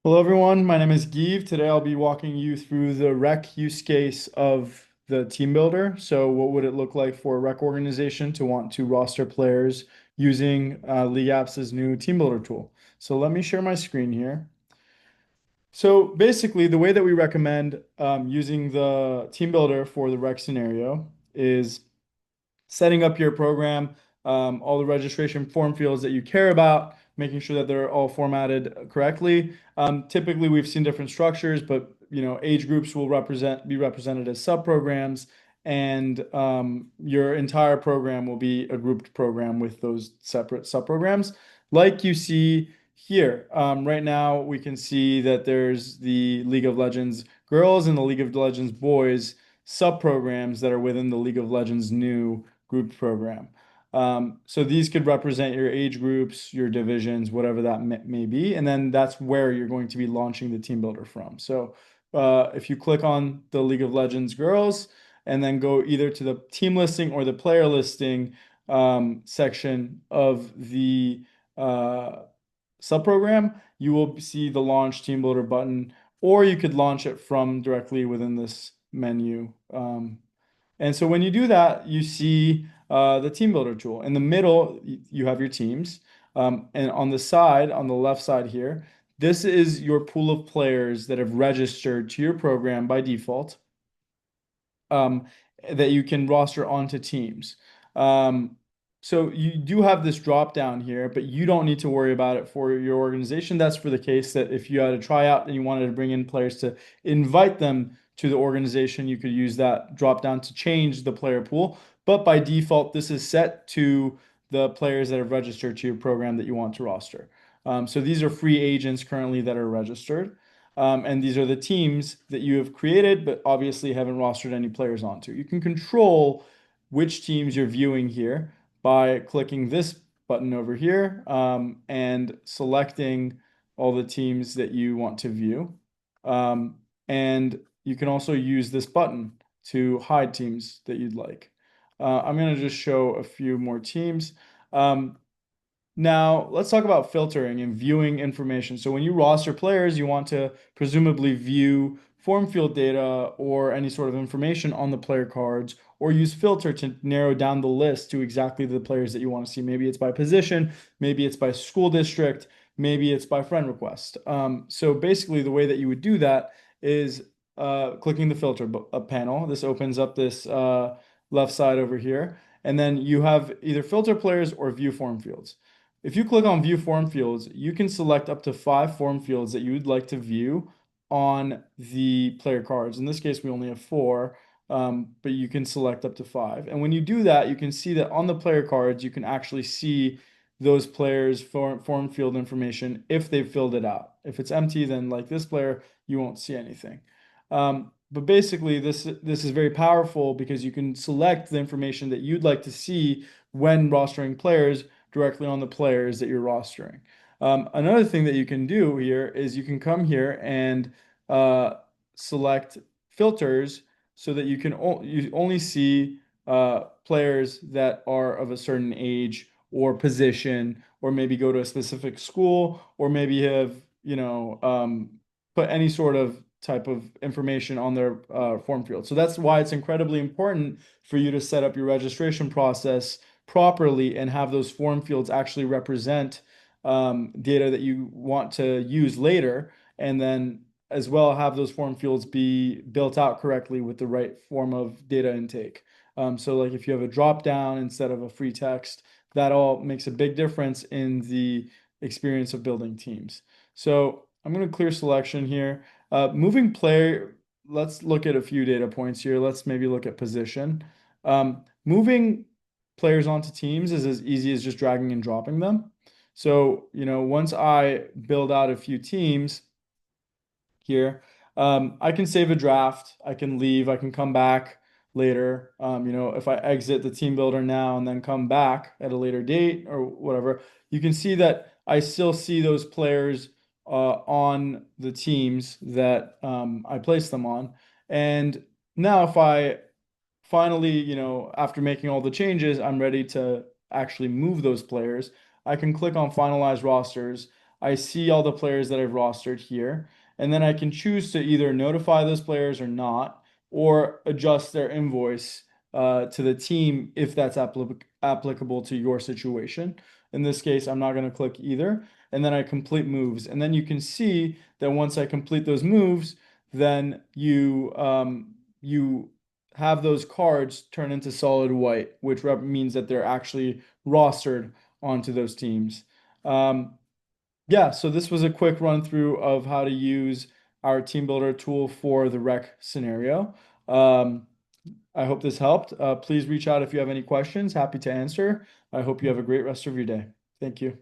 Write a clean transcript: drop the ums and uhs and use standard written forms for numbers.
Hello everyone, my name is Give. Today I'll be walking you through the rec use case of the team builder. So what would it look like for a rec organization to want to roster players using League Apps' new team builder tool? So let me share my screen here. So basically the way that we recommend using the team builder for the rec scenario is setting up your program, all the registration form fields that you care about, making sure that they're all formatted correctly. Typically, we've seen different structures, but age groups will be represented as subprograms, and your entire program will be a grouped program with those separate subprograms, like you see here. Right now, we can see that there's the League of Legends girls and the League of Legends boys subprograms that are within the League of Legends new grouped program. So these could represent your age groups, your divisions, whatever that may be. And then that's where you're going to be launching the team builder from. So if you click on the League of Legends girls and then go either to the team listing or the player listing section of the subprogram, you will see the launch team builder button, or you could launch it from directly within this menu. And so when you do that, you see the team builder tool. In the middle, you have your teams. And on the side, on the left side here, this is your pool of players that have registered to your program by default, um, that you can roster onto teams. Um, so you do have this drop down here, but you don't need to worry about it for your organization. That's for the case that if you had a tryout and you wanted to bring in players to invite them to the organization, you could use that drop down to change the player pool. But by default, this is set to the players that have registered to your program that you want to roster. So these are free agents currently that are registered. And these are the teams that you have created, but obviously haven't rostered any players onto. You can control which teams you're viewing here by clicking this button over here and selecting all the teams that you want to view. And you can also use this button to hide teams that you'd like. I'm going to just show a few more teams. Now, let's talk about filtering and viewing information. So when you roster players, you want to presumably view form field data or any sort of information on the player cards, or use filter to narrow down the list to exactly the players that you want to see. Maybe it's by position, maybe it's by school district, maybe it's by friend request. So basically, the way that you would do that is clicking the filter panel. This opens up this left side over here, and then you have either filter players or view form fields. If you click on view form fields, you can select up to 5 form fields that you would like to view on the player cards. In this case, we only have 4, but you can select up to 5. And when you do that, you can see that on the player cards, you can actually see those players' form field information if they've filled it out. If it's empty, then like this player, you won't see anything. But basically, this is very powerful because you can select the information that you'd like to see when rostering players directly on the players that you're rostering. Another thing that you can do here is you can come here and uh, select filters so that you only see players that are of a certain age or position, or maybe go to a specific school, or maybe have, put any sort of type of information on their form field. So that's why it's incredibly important for you to set up your registration process properly and have those form fields actually represent data that you want to use later, and then as well have those form fields be built out correctly with the right form of data intake. So like if you have a drop down instead of a free text, that all makes a big difference in the experience of building teams. So I'm going to clear selection here. Moving player, let's look at a few data points here. Let's maybe look at position. Moving players onto teams is as easy as just dragging and dropping them. So, once I build out a few teams here, I can save a draft, I can leave, I can come back later. If I exit the team builder now and then come back at a later date or whatever, you can see that I still see those players on the teams that I place them on. And now if I finally, after making all the changes, I'm ready to actually move those players. I can click on finalize rosters. I see all the players that I've rostered here, and then I can choose to either notify those players or not, or adjust their invoice to the team if that's applicable to your situation. In this case, I'm not going to click either. And then I complete moves. And then you can see that once I complete those moves, then you have those cards turn into solid white, which means that they're actually rostered onto those teams. Um, yeah, so this was a quick run through of how to use our team builder tool for the rec scenario. Um, I hope this helped. Please reach out if you have any questions. Happy to answer. I hope you have a great rest of your day. Thank you.